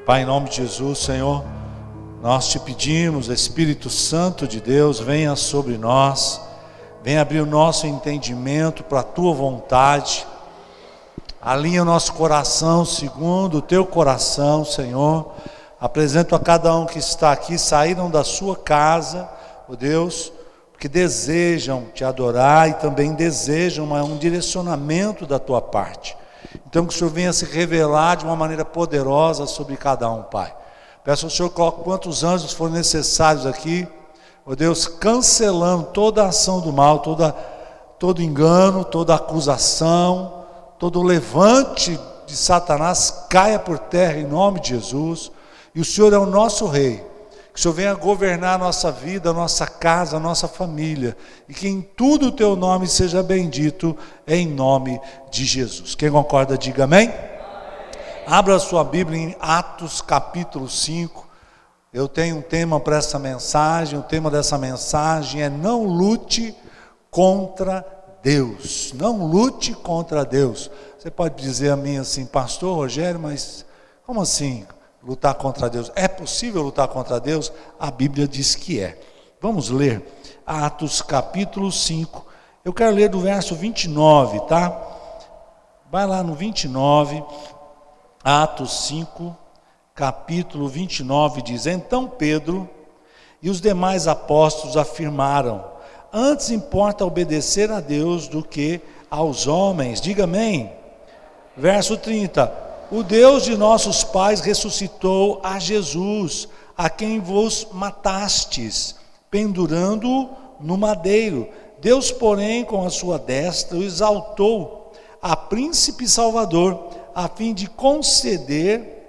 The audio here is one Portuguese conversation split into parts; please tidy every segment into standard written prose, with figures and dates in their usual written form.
Pai, em nome de Jesus, Senhor, nós te pedimos, Espírito Santo de Deus, venha sobre nós, venha abrir o nosso entendimento para a tua vontade, alinha o nosso coração segundo o teu coração, Senhor. Apresento a cada um que está aqui, saíram da sua casa, ó Deus, porque desejam te adorar e também desejam um direcionamento da tua parte. Então que o Senhor venha se revelar de uma maneira poderosa sobre cada um, Pai. Peço ao Senhor, coloque quantos anjos forem necessários aqui, ó Deus, cancelando toda a ação do mal, todo engano, toda acusação, todo levante de Satanás caia por terra em nome de Jesus. E o Senhor é o nosso Rei, que o Senhor venha governar a nossa vida, a nossa casa, a nossa família, e que em tudo o teu nome seja bendito, em nome de Jesus. Quem concorda, diga amém. Abra a sua Bíblia em Atos capítulo 5, eu tenho um tema para essa mensagem, o tema dessa mensagem é: não lute contra Deus. Não lute contra Deus. Você pode dizer a mim assim: pastor Rogério, mas como assim lutar contra Deus? É possível lutar contra Deus? A Bíblia diz que é. Vamos ler Atos capítulo 5, eu quero ler do verso 29, tá? Vai lá no 29, Atos 5, capítulo 29, diz: então Pedro e os demais apóstolos afirmaram: antes importa obedecer a Deus do que aos homens. Diga amém. Verso 30: o Deus de nossos pais ressuscitou a Jesus, a quem vos matastes, pendurando-o no madeiro. Deus, porém, com a sua destra, o exaltou a príncipe salvador, a fim de conceder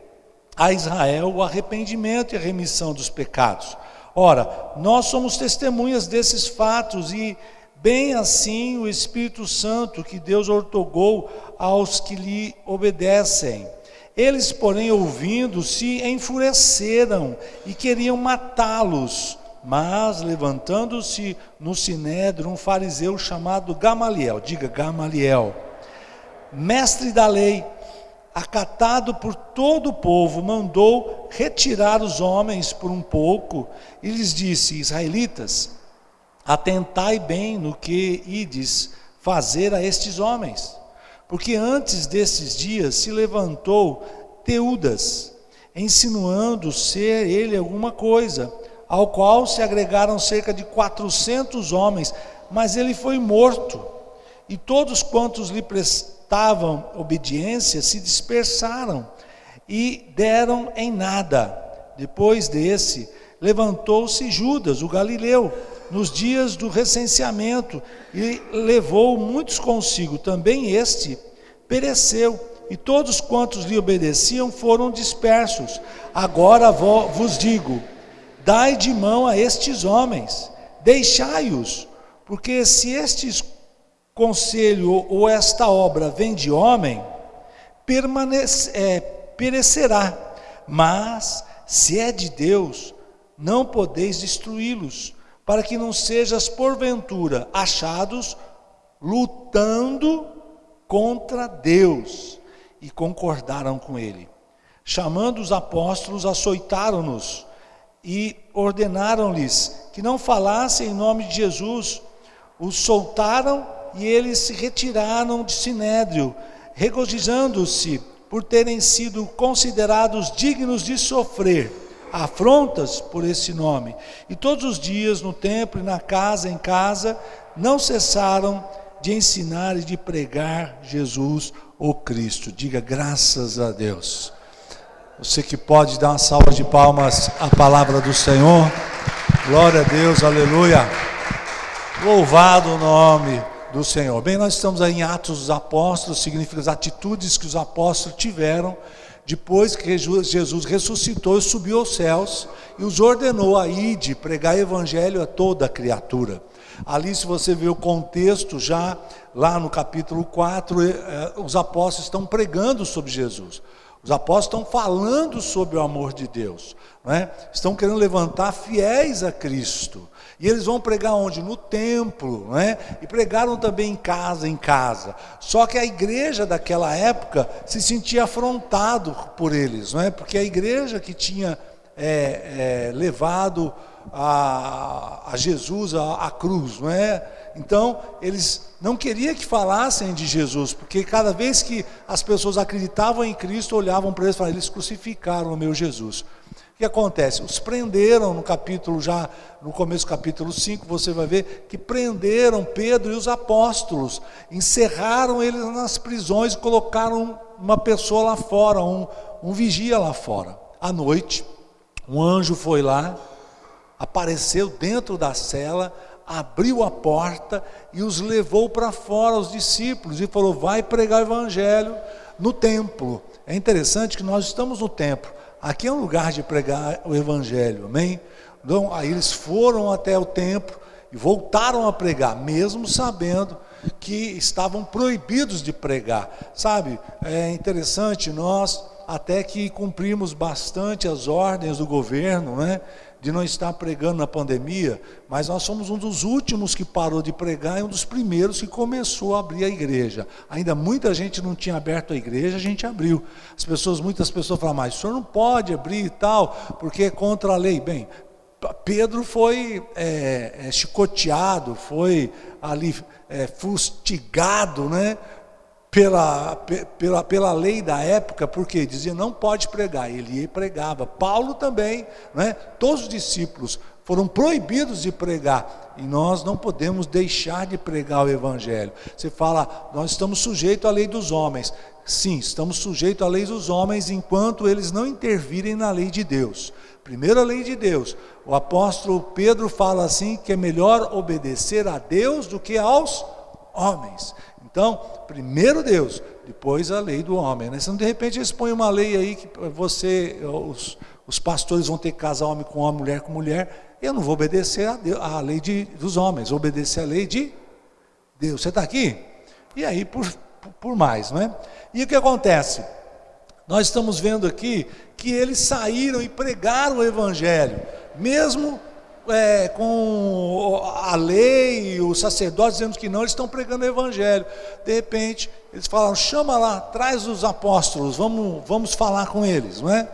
a Israel o arrependimento e a remissão dos pecados. Ora, nós somos testemunhas desses fatos, e bem assim o Espírito Santo que Deus outorgou aos que lhe obedecem. Eles, porém, ouvindo, se enfureceram e queriam matá-los. Mas, levantando-se no sinédrio, um fariseu chamado Gamaliel, diga Gamaliel, mestre da lei, acatado por todo o povo, mandou retirar os homens por um pouco e lhes disse: israelitas, atentai bem no que ides fazer a estes homens, porque antes desses dias se levantou Teudas, insinuando ser ele alguma coisa, ao qual se agregaram cerca de 400 homens, mas ele foi morto, e todos quantos lhe prestavam obediência se dispersaram e deram em nada. Depois desse, levantou-se Judas, o Galileu, nos dias do recenseamento, e levou muitos consigo. Também este pereceu, e todos quantos lhe obedeciam foram dispersos. Agora vos digo: dai de mão a estes homens, deixai-os, porque se estes conselho ou esta obra vem de homem, perecerá, mas se é de Deus, não podeis destruí-los, para que não sejas porventura achados lutando contra Deus. E concordaram com ele. Chamando os apóstolos, açoitaram-nos e ordenaram-lhes que não falassem em nome de Jesus. Os soltaram e eles se retiraram de sinédrio, regozijando-se por terem sido considerados dignos de sofrer afrontas por esse nome. E todos os dias, no templo e na casa em casa, não cessaram de ensinar e de pregar Jesus, o Cristo. Diga graças a Deus. Você que pode dar uma salva de palmas à palavra do Senhor. Glória a Deus, aleluia. Louvado o nome do Senhor. Bem, nós estamos aí em Atos dos Apóstolos, significa as atitudes que os apóstolos tiveram depois que Jesus ressuscitou e subiu aos céus e os ordenou a ir de pregar evangelho a toda a criatura. Ali, se você vê o contexto, já lá no capítulo 4, os apóstolos estão pregando sobre Jesus. Os apóstolos estão falando sobre o amor de Deus, não é? Estão querendo levantar fiéis a Cristo. E eles vão pregar onde? No templo, não é? E pregaram também em casa. Só que a igreja daquela época se sentia afrontado por eles, não é? Porque a igreja que tinha levado a Jesus à cruz, não é? Então eles não queriam que falassem de Jesus, porque cada vez que as pessoas acreditavam em Cristo, olhavam para eles e falavam: eles crucificaram o meu Jesus. O que acontece? Os prenderam no capítulo, já no começo do capítulo 5, você vai ver que prenderam Pedro e os apóstolos, encerraram eles nas prisões e colocaram uma pessoa lá fora, um vigia lá fora. À noite, um anjo foi lá, apareceu dentro da cela, abriu a porta e os levou para fora, os discípulos, e falou: vai pregar o evangelho no templo. É interessante que nós estamos no templo. Aqui é um lugar de pregar o evangelho, amém? Então, aí eles foram até o templo e voltaram a pregar, mesmo sabendo que estavam proibidos de pregar. Sabe, é interessante, nós até que cumprimos bastante as ordens do governo, né, de não estar pregando na pandemia, mas nós somos um dos últimos que parou de pregar e um dos primeiros que começou a abrir a igreja. Ainda muita gente não tinha aberto a igreja, a gente abriu. Muitas pessoas falam: mas o senhor não pode abrir e tal, porque é contra a lei. Bem, Pedro foi chicoteado, foi ali fustigado, né? Pela lei da época, porque dizia não pode pregar, ele pregava. Paulo também, né? Todos os discípulos foram proibidos de pregar, e nós não podemos deixar de pregar o evangelho. Você fala: nós estamos sujeitos à lei dos homens. Sim, estamos sujeitos à lei dos homens enquanto eles não intervirem na lei de Deus. Primeiro a lei de Deus. O apóstolo Pedro fala assim, que é melhor obedecer a Deus do que aos homens. Então, primeiro Deus, depois a lei do homem, né? Senão de repente eles põem uma lei aí que os pastores vão ter que casar homem com homem, mulher com mulher. Eu não vou obedecer a lei dos homens, vou obedecer a lei de Deus. Você está aqui? E aí por mais, não é? E o que acontece? Nós estamos vendo aqui que eles saíram e pregaram o evangelho, mesmo com a lei e os sacerdotes dizendo que não, eles estão pregando o evangelho. De repente eles falaram: chama lá, traz os apóstolos, vamos falar com eles, não é?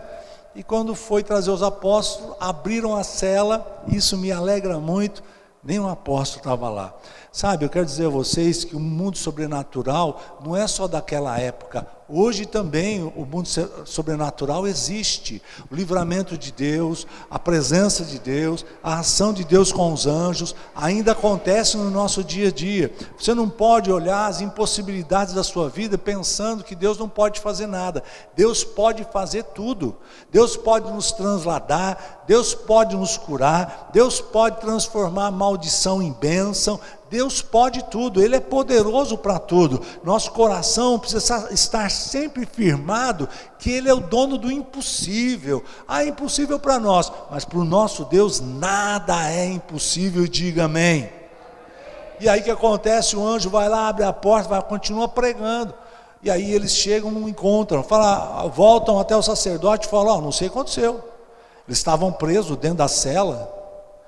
E quando foi trazer os apóstolos, abriram a cela. Isso me alegra muito, nenhum apóstolo estava lá. Sabe, eu quero dizer a vocês que o mundo sobrenatural não é só daquela época. Hoje também o mundo sobrenatural existe. O livramento de Deus, a presença de Deus, a ação de Deus com os anjos ainda acontece no nosso dia a dia. Você não pode olhar as impossibilidades da sua vida pensando que Deus não pode fazer nada. Deus pode fazer tudo. Deus pode nos transladar, Deus pode nos curar, Deus pode transformar a maldição em bênção. Deus pode tudo, Ele é poderoso para tudo. Nosso coração precisa estar sempre firmado que Ele é o dono do impossível. É impossível para nós, mas para o nosso Deus nada é impossível. Diga amém. E aí o que acontece? O anjo vai lá, abre a porta, continua pregando. E aí eles chegam, não encontram, voltam até o sacerdote e falam: não sei o que aconteceu. Eles estavam presos dentro da cela,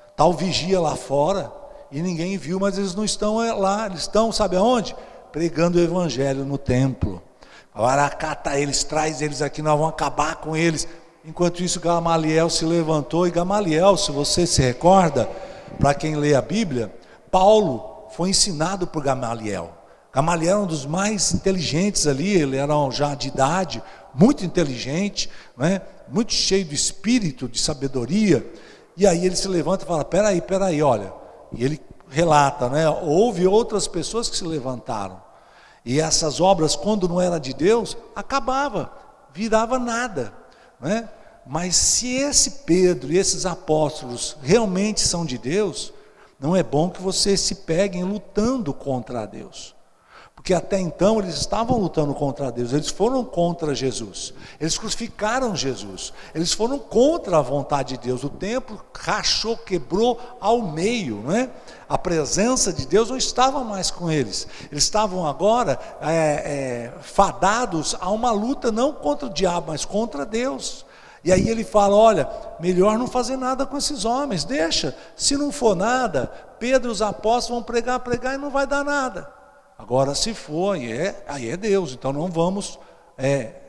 está o vigia lá fora, e ninguém viu, mas eles não estão lá, eles estão, sabe aonde? Pregando o evangelho no templo. Agora acata eles, traz eles aqui, nós vamos acabar com eles. Enquanto isso, Gamaliel se levantou, e Gamaliel, se você se recorda, para quem lê a Bíblia, Paulo foi ensinado por Gamaliel. Gamaliel era um dos mais inteligentes ali, ele era já de idade, muito inteligente, né? Muito cheio de espírito, de sabedoria. E aí ele se levanta e fala: peraí, olha. E ele relata, né? Houve outras pessoas que se levantaram. E essas obras, quando não era de Deus, acabava, virava nada, né? Mas se esse Pedro e esses apóstolos realmente são de Deus, não é bom que vocês se peguem lutando contra Deus. Porque até então eles estavam lutando contra Deus, eles foram contra Jesus, eles crucificaram Jesus, eles foram contra a vontade de Deus. O templo rachou, quebrou ao meio, não é? A presença de Deus não estava mais com eles, eles estavam agora fadados a uma luta não contra o diabo, mas contra Deus. E aí ele fala, olha, melhor não fazer nada com esses homens, deixa, se não for nada, Pedro e os apóstolos vão pregar e não vai dar nada. Agora se for, aí é Deus, então não vamos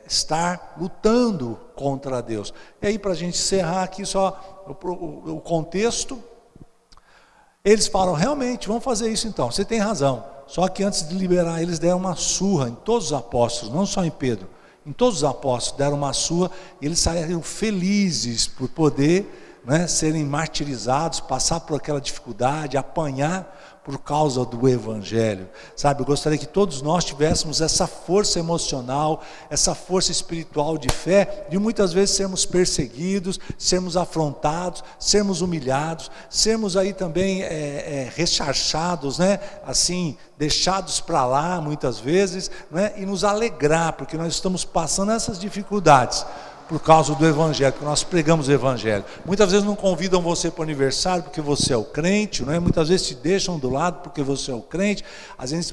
estar lutando contra Deus. E aí para a gente encerrar aqui só o contexto, eles falam, realmente, vamos fazer isso então, você tem razão. Só que antes de liberar eles deram uma surra em todos os apóstolos, não só em Pedro, em todos os apóstolos deram uma surra, e eles saíram felizes por poder, né, serem martirizados, passar por aquela dificuldade, apanhar por causa do Evangelho, sabe? Eu gostaria que todos nós tivéssemos essa força emocional, essa força espiritual de fé, de muitas vezes sermos perseguidos, sermos afrontados, sermos humilhados, sermos aí também rechachados, né? Assim, deixados para lá muitas vezes, né? E nos alegrar, porque nós estamos passando essas dificuldades, por causa do Evangelho, que nós pregamos o Evangelho. Muitas vezes não convidam você para o aniversário porque você é o crente, não é? Muitas vezes te deixam do lado porque você é o crente,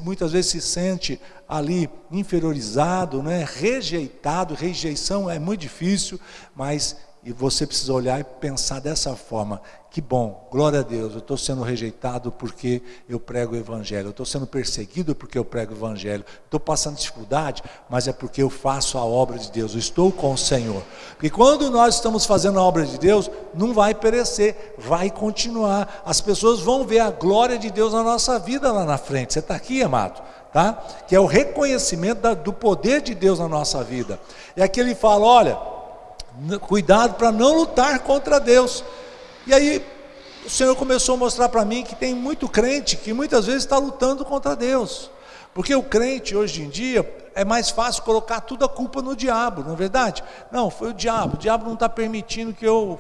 muitas vezes se sente ali inferiorizado, né? Rejeitado. Rejeição é muito difícil, mas você precisa olhar e pensar dessa forma, que bom, glória a Deus, eu estou sendo rejeitado porque eu prego o Evangelho, eu estou sendo perseguido porque eu prego o Evangelho, estou passando dificuldade, mas é porque eu faço a obra de Deus, eu estou com o Senhor. Porque quando nós estamos fazendo a obra de Deus, não vai perecer, vai continuar, as pessoas vão ver a glória de Deus na nossa vida lá na frente. Você está aqui, amado? Tá? Que é o reconhecimento do poder de Deus na nossa vida. E aqui ele fala, olha, cuidado para não lutar contra Deus. E aí o Senhor começou a mostrar para mim que tem muito crente que muitas vezes está lutando contra Deus, porque o crente hoje em dia é mais fácil colocar toda a culpa no diabo, não é verdade? Não, foi o diabo não está permitindo que eu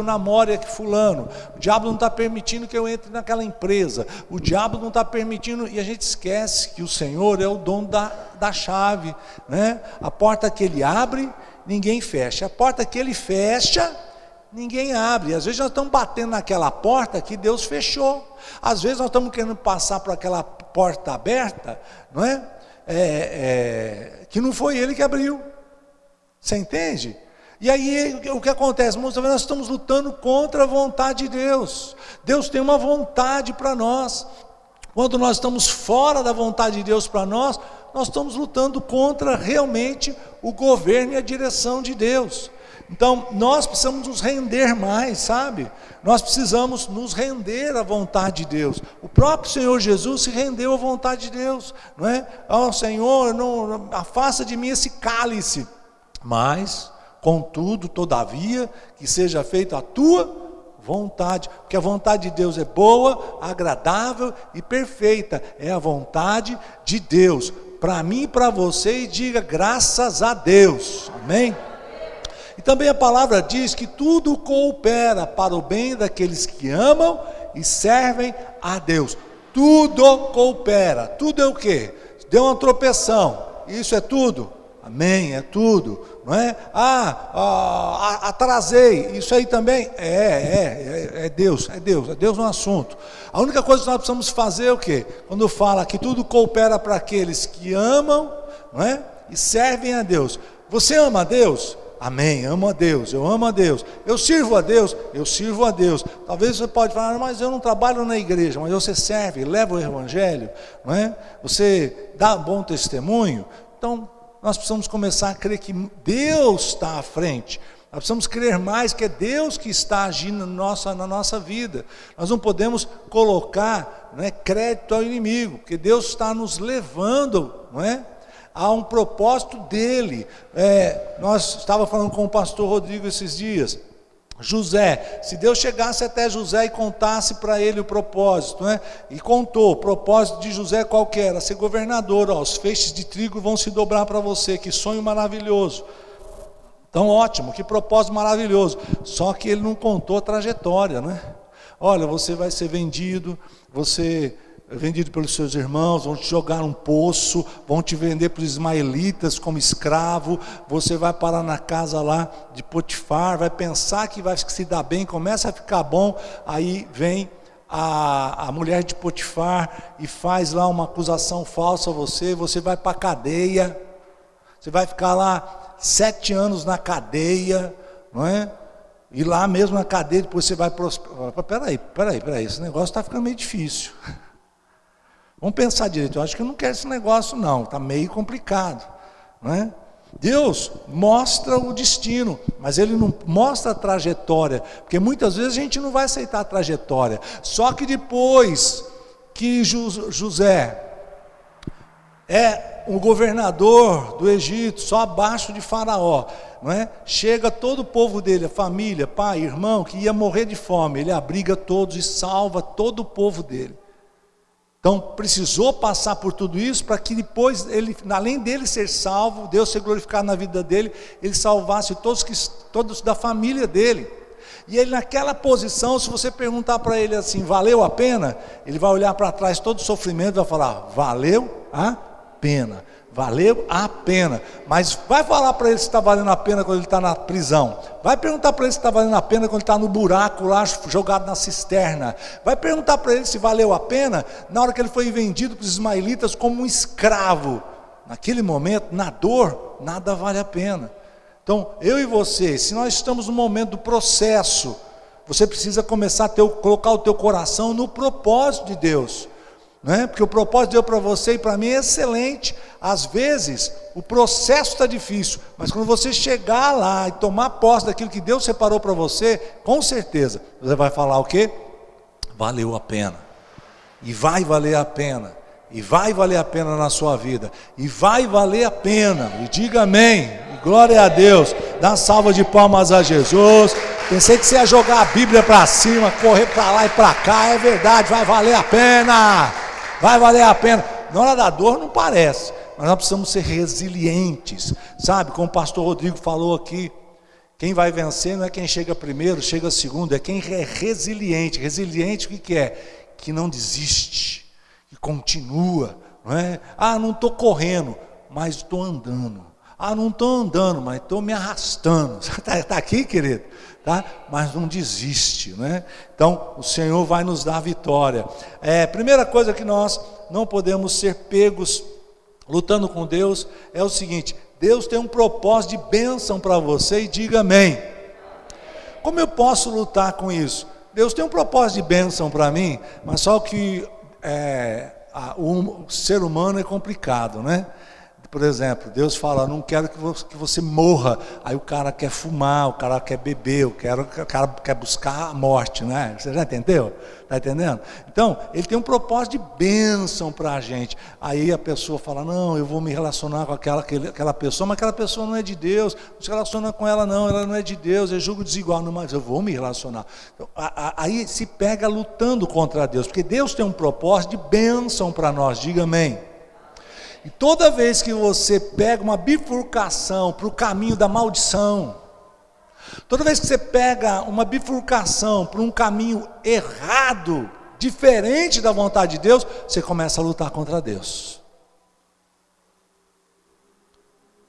namore fulano, o diabo não está permitindo que eu entre naquela empresa, o diabo não está permitindo, e a gente esquece que o Senhor é o dono da chave, né? A porta que Ele abre, ninguém fecha, a porta que Ele fecha, ninguém abre. Às vezes nós estamos batendo naquela porta que Deus fechou, às vezes nós estamos querendo passar por aquela porta aberta, não é? Que não foi Ele que abriu, você entende? E aí o que acontece? Nós estamos lutando contra a vontade de Deus. Deus tem uma vontade para nós. Quando nós estamos fora da vontade de Deus para nós estamos lutando contra realmente o governo e a direção de Deus. Então nós precisamos nos render mais, sabe? Nós precisamos nos render à vontade de Deus. O próprio Senhor Jesus se rendeu à vontade de Deus, não é? Senhor, não afasta de mim esse cálice, mas contudo, todavia, que seja feita a tua vontade, porque a vontade de Deus é boa, agradável e perfeita. É a vontade de Deus para mim e para você, e diga graças a Deus, amém? E também a palavra diz que tudo coopera para o bem daqueles que amam e servem a Deus. Tudo coopera. Tudo é o quê? Deu uma tropeção, isso é tudo? Amém, é tudo, não é? Atrasei, isso aí também? É Deus no assunto. A única coisa que nós precisamos fazer é o quê? Quando fala que tudo coopera para aqueles que amam, não é? E servem a Deus. Você ama a Deus? Amém, amo a Deus, eu amo a Deus. Eu sirvo a Deus? Eu sirvo a Deus. Talvez você pode falar, mas eu não trabalho na igreja, mas você serve, leva o Evangelho, não é? Você dá um bom testemunho. Então nós precisamos começar a crer que Deus está à frente. Nós precisamos crer mais que é Deus que está agindo na nossa vida. Nós não podemos colocar, não é, crédito ao inimigo, porque Deus está nos levando, não é, a um propósito dele. Nós estávamos falando com o pastor Rodrigo esses dias. José, se Deus chegasse até José e contasse para ele o propósito, né? E contou, o propósito de José qual que era? Ser governador, os feixes de trigo vão se dobrar para você, que sonho maravilhoso. Então ótimo, que propósito maravilhoso. Só que ele não contou a trajetória, né? Olha, você vai ser vendido, você vendido pelos seus irmãos, vão te jogar num poço, vão te vender para os ismaelitas como escravo, você vai parar na casa lá de Potifar, vai pensar que vai se dar bem, começa a ficar bom, aí vem a mulher de Potifar e faz lá uma acusação falsa a você, você vai para a cadeia, você vai ficar lá 7 anos na cadeia, não é? E lá mesmo na cadeia, depois você vai prosperar. Peraí, esse negócio está ficando meio difícil. Vamos pensar direito, eu acho que eu não quero esse negócio não, está meio complicado, não é? Deus mostra o destino, mas Ele não mostra a trajetória, porque muitas vezes a gente não vai aceitar a trajetória, só que depois que José é o governador do Egito, só abaixo de Faraó, não é? Chega todo o povo dele, a família, pai, irmão, que ia morrer de fome, ele abriga todos e salva todo o povo dele. Então precisou passar por tudo isso para que depois, ele, além dele ser salvo, Deus ser glorificado na vida dele, ele salvasse todos da família dele. E ele naquela posição, se você perguntar para ele assim, valeu a pena? Ele vai olhar para trás todo o sofrimento e vai falar, valeu a pena. Valeu a pena. Mas vai falar para ele se está valendo a pena quando ele está na prisão. Vai perguntar para ele se está valendo a pena quando ele está no buraco lá, jogado na cisterna. Vai perguntar para ele se valeu a pena na hora que ele foi vendido para os ismaelitas como um escravo. Naquele momento, na dor, nada vale a pena. Então, eu e você, se nós estamos no momento do processo, você precisa começar a colocar o teu coração no propósito de Deus. Né? Porque o propósito de Deus para você e para mim é excelente. Às vezes o processo está difícil, mas quando você chegar lá e tomar posse daquilo que Deus separou para você, com certeza você vai falar o quê? Valeu a pena. E vai valer a pena. E vai valer a pena na sua vida. E vai valer a pena. E diga amém. E glória a Deus. Dá uma salva de palmas a Jesus. Pensei que você ia jogar a Bíblia para cima, correr para lá e para cá. É verdade, vai valer a pena. Vai valer a pena. Na hora da dor não parece, mas nós precisamos ser resilientes, sabe? Como o pastor Rodrigo falou aqui, quem vai vencer não é quem chega primeiro, chega segundo, é quem é resiliente. Resiliente o que é? Que não desiste, que continua, não é? Ah, não estou correndo, mas estou andando. Ah, não estou andando, mas estou me arrastando. Está aqui, querido? Tá? Mas não desiste, né? Então o Senhor vai nos dar a vitória. Primeira coisa que nós não podemos ser pegos lutando com Deus é o seguinte: Deus tem um propósito de bênção para você, e diga amém. Como eu posso lutar com isso? Deus tem um propósito de bênção para mim, mas só que o ser humano é complicado, né? Por exemplo, Deus fala, não quero que você morra. Aí o cara quer fumar, o cara quer beber, o cara quer buscar a morte, né? Você já entendeu? Está entendendo? Então, ele tem um propósito de bênção para a gente. Aí a pessoa fala, não, eu vou me relacionar com aquela pessoa, mas aquela pessoa não é de Deus, não se relaciona com ela não é de Deus, é julgo desigual, não, mas eu vou me relacionar. Então, aí se pega lutando contra Deus, porque Deus tem um propósito de bênção para nós, diga amém. E toda vez que você pega uma bifurcação para o caminho da maldição, toda vez que você pega uma bifurcação para um caminho errado, diferente da vontade de Deus, você começa a lutar contra Deus.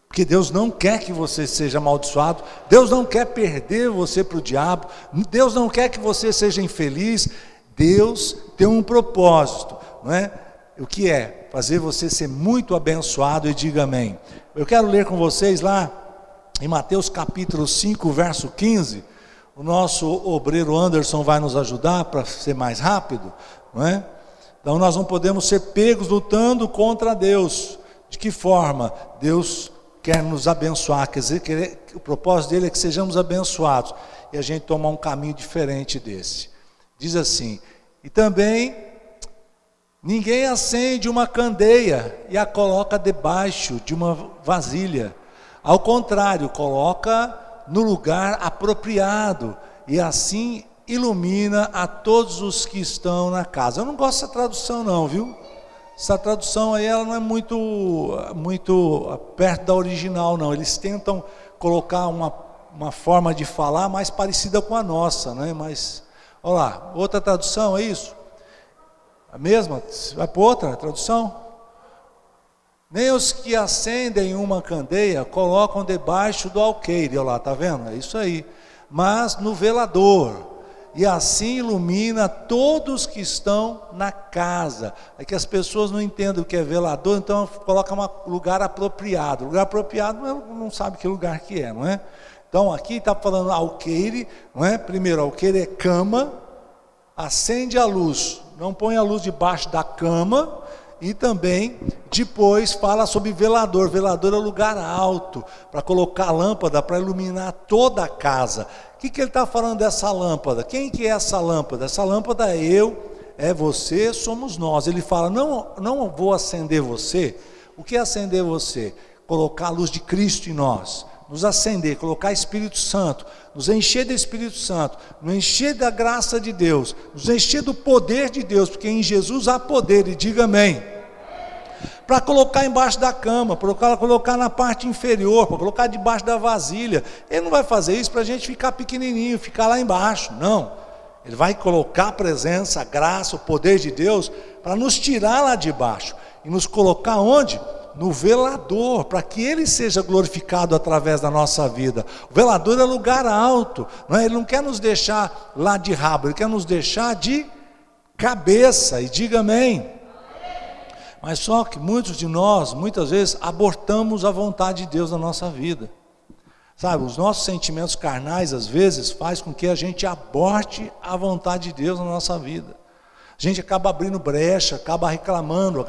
Porque Deus não quer que você seja amaldiçoado, Deus não quer perder você para o diabo, Deus não quer que você seja infeliz. Deus tem um propósito, não é? O que é? Fazer você ser muito abençoado, e diga amém. Eu quero ler com vocês lá em Mateus capítulo 5, verso 15. O nosso obreiro Anderson vai nos ajudar para ser mais rápido, não é? Então nós não podemos ser pegos lutando contra Deus. De que forma? Deus quer nos abençoar, quer dizer, o propósito dele é que sejamos abençoados, e a gente tomar um caminho diferente desse. Diz assim: e também ninguém acende uma candeia e a coloca debaixo de uma vasilha. Ao contrário, coloca no lugar apropriado, e assim ilumina a todos os que estão na casa. Eu não gosto dessa tradução não, viu? Essa tradução aí, ela não é muito perto da original não. Eles tentam colocar uma forma de falar mais parecida com a nossa, né? Mas, olha lá, outra tradução é isso? A mesma? Vai para outra tradução? Nem os que acendem uma candeia colocam debaixo do alqueire. Olha lá, está vendo? É isso aí. Mas no velador. E assim ilumina todos que estão na casa. É que as pessoas não entendem o que é velador, então coloca um lugar apropriado. Lugar apropriado não sabe que lugar que é, não é? Então aqui está falando alqueire, não é? Primeiro, alqueire é cama, acende a luz, não põe a luz debaixo da cama. E também, depois, fala sobre velador. Velador é lugar alto, para colocar lâmpada, para iluminar toda a casa. O que ele está falando dessa lâmpada? Quem que é essa lâmpada? Essa lâmpada é eu, é você, somos nós. Ele fala, não vou acender você. O que é acender você? Colocar a luz de Cristo em nós. Nos acender, colocar Espírito Santo, nos encher do Espírito Santo, nos encher da graça de Deus, nos encher do poder de Deus, porque em Jesus há poder, e diga amém. Para colocar embaixo da cama, para colocar na parte inferior, para colocar debaixo da vasilha. Ele não vai fazer isso para a gente ficar pequenininho, ficar lá embaixo, não. Ele vai colocar a presença, a graça, o poder de Deus, para nos tirar lá de baixo, e nos colocar onde? No velador, para que Ele seja glorificado através da nossa vida. O velador é lugar alto, não é? Ele não quer nos deixar lá de rabo, Ele quer nos deixar de cabeça, e diga amém. Mas só que muitos de nós, muitas vezes, abortamos a vontade de Deus na nossa vida. Sabe, os nossos sentimentos carnais, às vezes, faz com que a gente aborte a vontade de Deus na nossa vida. A gente acaba abrindo brecha, acaba reclamando,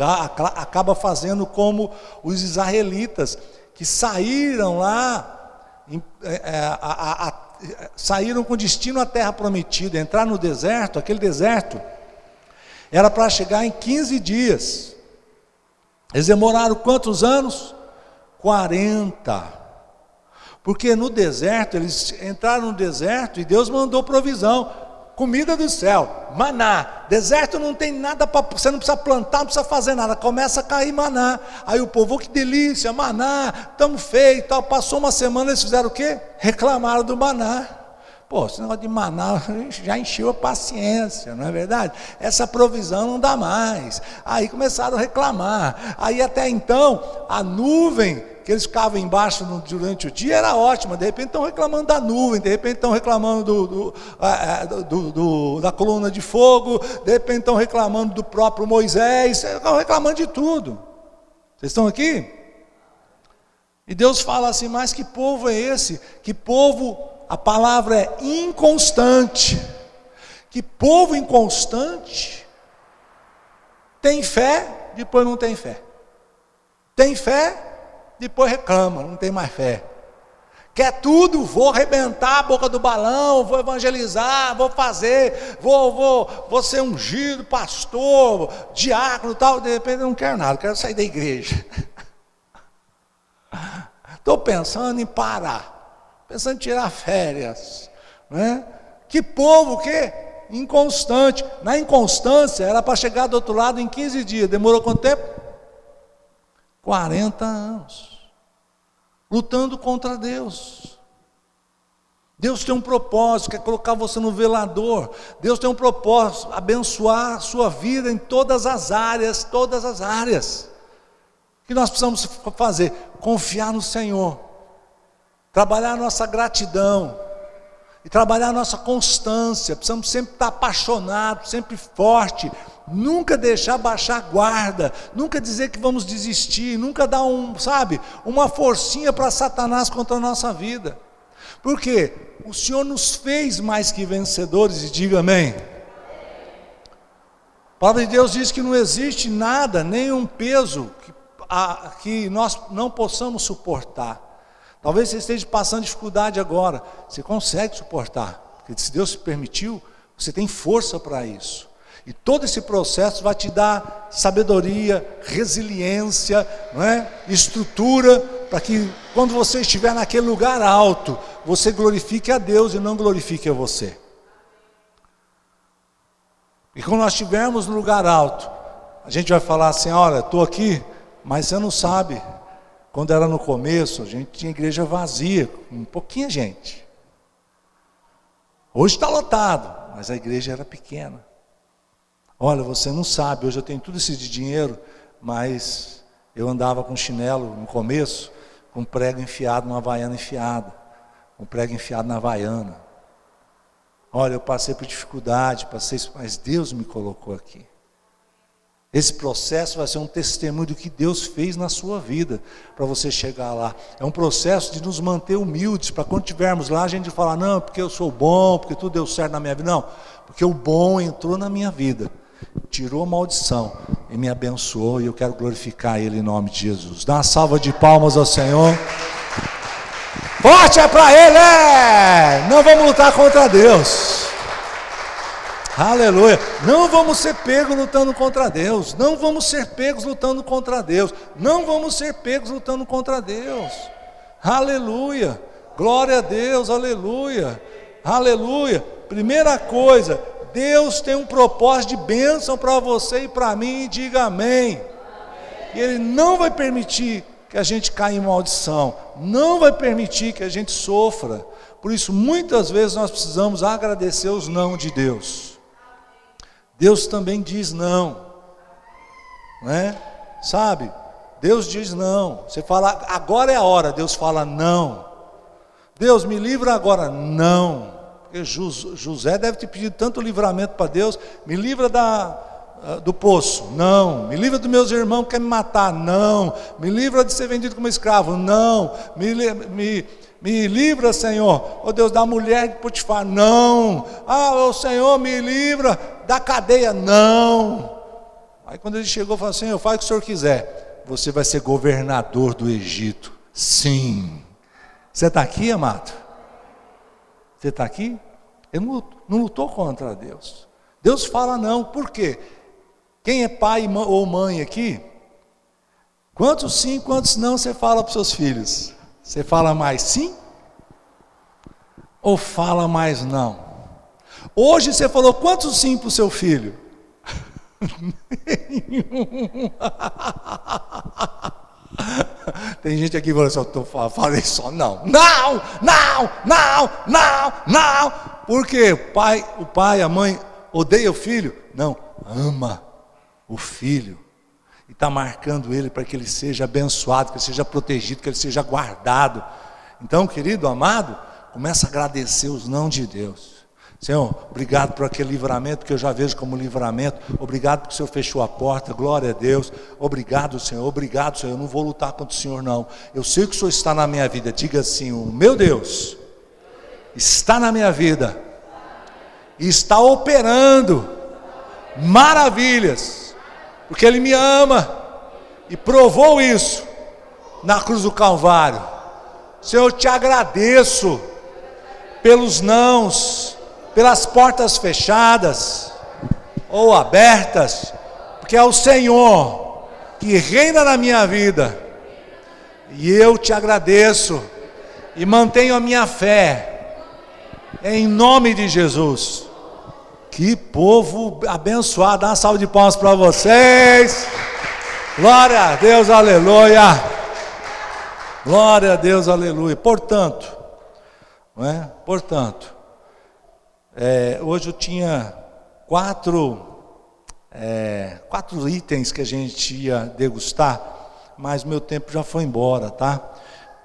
acaba fazendo como os israelitas, que saíram lá, saíram com destino à terra prometida, entrar no deserto. Aquele deserto era para chegar em 15 dias. Eles demoraram quantos anos? 40. Porque no deserto, eles entraram no deserto e Deus mandou provisão, comida do céu, maná. Deserto não tem nada, você não precisa plantar, não precisa fazer nada, começa a cair maná. Aí o povo, que delícia, maná, estamos feitos, tal. Passou uma semana, eles fizeram o quê? Reclamaram do maná. Pô, esse negócio de maná já encheu a paciência, não é verdade? Essa provisão não dá mais. Aí começaram a reclamar. Aí até então, a nuvem que eles ficavam embaixo durante o dia era ótima. De repente estão reclamando da nuvem, de repente estão reclamando da coluna de fogo, de repente estão reclamando do próprio Moisés, estão reclamando de tudo. Vocês estão aqui? E Deus fala assim, mas que povo é esse? Que povo, a palavra é inconstante. Que povo inconstante tem fé, depois não tem fé. Tem fé, depois reclama, não tem mais fé. Quer tudo, vou arrebentar a boca do balão, vou evangelizar, vou fazer, vou ser ungido, pastor, diácono e tal. De repente eu não quero nada, quero sair da igreja. Estou pensando em parar, pensando em tirar férias, né? Que povo que? Inconstante. Na inconstância era para chegar do outro lado em 15 dias, demorou quanto tempo? 40 anos, lutando contra Deus. Deus tem um propósito, quer colocar você no velador. Deus tem um propósito, abençoar a sua vida em todas as áreas, todas as áreas. O que nós precisamos fazer? Confiar no Senhor, trabalhar a nossa gratidão, e trabalhar a nossa constância. Precisamos sempre estar apaixonados, sempre forte, nunca deixar baixar a guarda, nunca dizer que vamos desistir, nunca dar uma forcinha para Satanás contra a nossa vida. Por quê? O Senhor nos fez mais que vencedores, e diga amém. A palavra de Deus diz que não existe nada, nenhum peso que nós não possamos suportar. Talvez você esteja passando dificuldade agora, você consegue suportar, porque se Deus te permitiu, você tem força para isso. E todo esse processo vai te dar sabedoria, resiliência, não é? Estrutura, para que quando você estiver naquele lugar alto, você glorifique a Deus e não glorifique a você. E quando nós estivermos no lugar alto, a gente vai falar assim, olha, estou aqui, mas você não sabe. Quando era no começo, a gente tinha igreja vazia, com pouquinha gente. Hoje está lotado, mas a igreja era pequena. Olha, você não sabe, hoje eu tenho tudo isso de dinheiro, mas eu andava com chinelo no começo, com prego enfiado numa havaiana enfiada, com prego enfiado na havaiana. Olha, eu passei por dificuldade, mas Deus me colocou aqui. Esse processo vai ser um testemunho do que Deus fez na sua vida, para você chegar lá. É um processo de nos manter humildes, para quando estivermos lá, a gente falar, não, porque eu sou bom, porque tudo deu certo na minha vida. Não, porque o bom entrou na minha vida, tirou a maldição e me abençoou, e eu quero glorificar Ele em nome de Jesus. Dá uma salva de palmas ao Senhor. Forte é para Ele! Não vamos lutar contra Deus. Aleluia, não vamos ser pegos lutando contra Deus, não vamos ser pegos lutando contra Deus, não vamos ser pegos lutando contra Deus, aleluia, glória a Deus, aleluia, aleluia. Primeira coisa, Deus tem um propósito de bênção para você e para mim, diga amém. E Ele não vai permitir que a gente caia em maldição, não vai permitir que a gente sofra. Por isso muitas vezes nós precisamos agradecer os não de Deus. Deus também diz não, né? Sabe? Deus diz não. Você fala, agora é a hora. Deus fala não. Deus, me livra agora. Não. Porque José deve ter pedido tanto livramento para Deus. Me livra do poço. Não. Me livra dos meus irmãos que querem me matar. Não. Me livra de ser vendido como escravo. Não. Me livra, Senhor, ó Deus, da mulher de Potifar, não. Ó Senhor, me livra da cadeia, não. Aí quando ele chegou, falou, Senhor, faz o que o Senhor quiser. Você vai ser governador do Egito. Sim. Você está aqui, amado? Você está aqui? Ele não lutou contra Deus. Deus fala não, por quê? Quem é pai ou mãe aqui? Quantos sim, quantos não você fala para os seus filhos? Você fala mais sim? Ou fala mais não? Hoje você falou quantos sim para o seu filho? Tem gente aqui falando assim, eu falei só não. Não, não, não, não, não. Por quê? O pai, a mãe odeia o filho? Não, ama o filho. E está marcando ele para que ele seja abençoado, que ele seja protegido, que ele seja guardado. Então, querido, amado, começa a agradecer os não de Deus. Senhor, obrigado por aquele livramento que eu já vejo como livramento. Obrigado porque o Senhor fechou a porta, glória a Deus. Obrigado, Senhor, eu não vou lutar contra o Senhor não. Eu sei que o Senhor está na minha vida. Diga assim, o meu Deus está na minha vida e está operando maravilhas. Porque Ele me ama e provou isso na cruz do Calvário. Senhor, eu te agradeço pelos nãos, pelas portas fechadas ou abertas, porque é o Senhor que reina na minha vida. E eu te agradeço e mantenho a minha fé em nome de Jesus. Que povo abençoado, dá uma salva de palmas para vocês. Glória a Deus, aleluia. Glória a Deus, aleluia. Portanto, não é? Portanto, hoje eu tinha quatro itens que a gente ia degustar, mas meu tempo já foi embora, tá?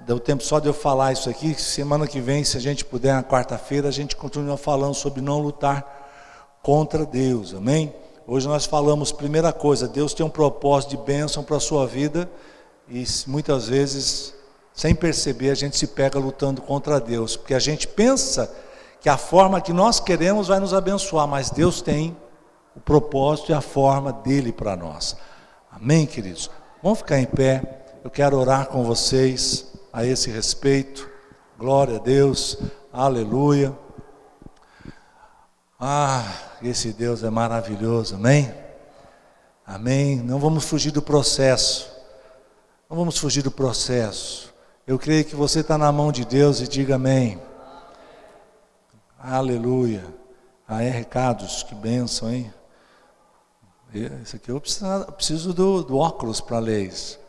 Deu tempo só de eu falar isso aqui. Semana que vem, se a gente puder, na quarta-feira, a gente continua falando sobre não lutar contra Deus, amém? Hoje nós falamos, primeira coisa, Deus tem um propósito de bênção para a sua vida, e muitas vezes, sem perceber, a gente se pega lutando contra Deus, porque a gente pensa que a forma que nós queremos vai nos abençoar, mas Deus tem o propósito e a forma dele para nós, amém, queridos? Vamos ficar em pé, eu quero orar com vocês a esse respeito, glória a Deus, aleluia. Esse Deus é maravilhoso, amém? Amém, não vamos fugir do processo, não vamos fugir do processo. Eu creio que você está na mão de Deus e diga amém. Aleluia. Recados, que bênção, hein? Isso aqui eu preciso do óculos para ler isso.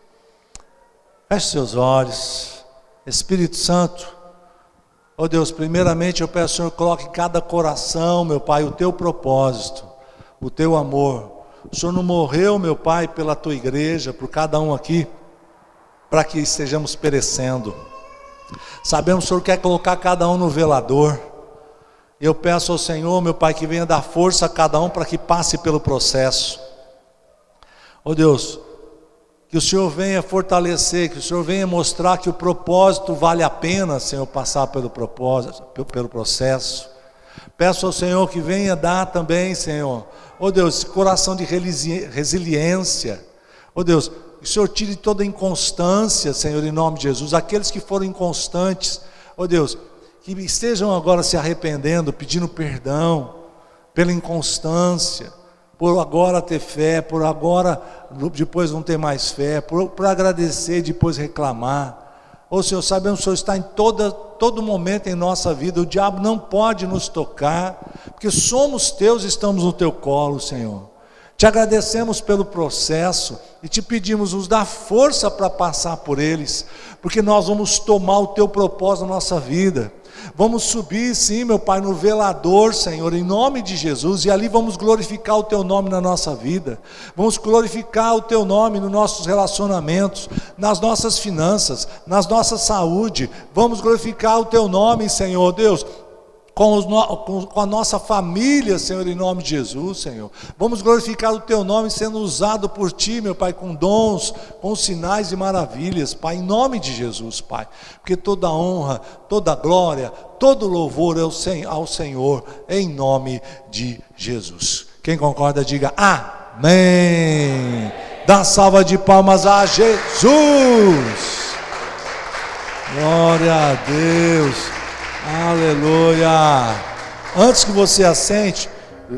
Feche seus olhos. Espírito Santo, Deus, primeiramente eu peço ao Senhor, coloque em cada coração, meu Pai, o teu propósito. o teu amor. O Senhor não morreu, meu Pai, pela tua igreja, por cada um aqui, para que estejamos perecendo. Sabemos que o Senhor quer colocar cada um no velador. Eu peço ao Senhor, meu Pai, que venha dar força a cada um para que passe pelo processo. Ó Deus, que o Senhor venha fortalecer, que o Senhor venha mostrar que o propósito vale a pena, Senhor, passar pelo propósito, pelo processo. Peço ao Senhor que venha dar também, Senhor, ó Deus, esse coração de resiliência. Ó Deus, que o Senhor tire toda a inconstância, Senhor, em nome de Jesus. Aqueles que foram inconstantes, ó Deus, que estejam agora se arrependendo, pedindo perdão pela inconstância, por agora ter fé, por agora depois não ter mais fé, por agradecer, depois reclamar. Ô Senhor, sabemos que o Senhor está em todo momento em nossa vida. O diabo não pode nos tocar, porque somos teus e estamos no teu colo, Senhor. Te agradecemos pelo processo e te pedimos, nos dá força para passar por eles, porque nós vamos tomar o teu propósito na nossa vida. Vamos subir, sim, meu Pai, no velador, Senhor, em nome de Jesus, e ali vamos glorificar o teu nome na nossa vida. Vamos glorificar o teu nome nos nossos relacionamentos, nas nossas finanças, nas nossas saúde. Vamos glorificar o teu nome, Senhor Deus, com a nossa família, Senhor, em nome de Jesus, Senhor. Vamos glorificar o teu nome sendo usado por ti, meu Pai, com dons, com sinais e maravilhas, Pai, em nome de Jesus, Pai. Porque toda honra, toda glória, todo louvor é ao Senhor, em nome de Jesus. Quem concorda, diga amém. Dá salva de palmas a Jesus. Glória a Deus. Aleluia. Antes que você assente,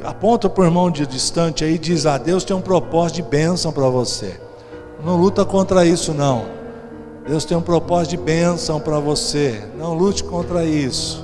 aponta para o irmão de distante aí e diz: a Deus tem um propósito de bênção para você. Não luta contra isso, não. Deus tem um propósito de bênção para você. Não lute contra isso.